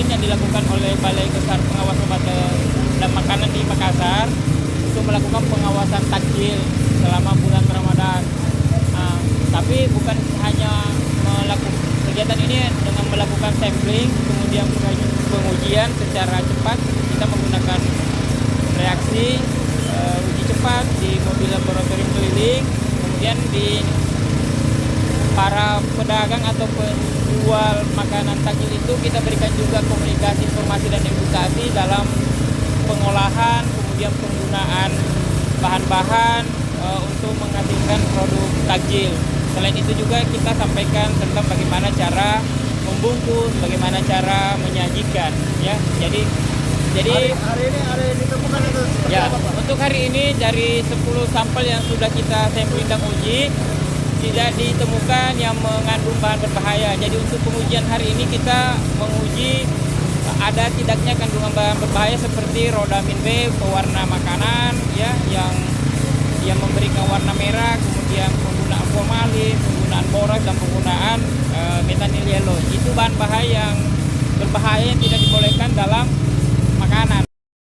rutin yang dilakukan oleh Balai Besar Pengawas Obat dan Makanan di Makassar untuk melakukan pengawasan takjil selama bulan Ramadan. Tapi bukan hanya melakukan kegiatan ini dengan melakukan sampling, kemudian pengujian secara cepat. Kita menggunakan reaksi uji cepat di mobil laboratorium keliling, kemudian di para pedagang atau penjual makanan takjil itu kita berikan juga komunikasi, informasi dan edukasi dalam pengolahan, kemudian penggunaan bahan-bahan untuk menghasilkan produk takjil. Selain itu juga kita sampaikan tentang bagaimana cara membungkus, bagaimana cara menyajikan, ya. Jadi hari ini ada yang ditemukan itu seperti ya, apa, Pak? untuk hari ini dari 10 sampel yang sudah kita sampling dan uji, tidak ditemukan yang mengandung bahan berbahaya. Jadi untuk pengujian hari ini kita menguji ada tidaknya kandungan bahan berbahaya seperti rodamin B, pewarna makanan, ya, yang memberikan warna merah, kemudian penggunaan formalin, penggunaan borax dan penggunaan metanil yellow. Itu bahan bahaya yang berbahaya yang tidak dibolehkan dalam makanan.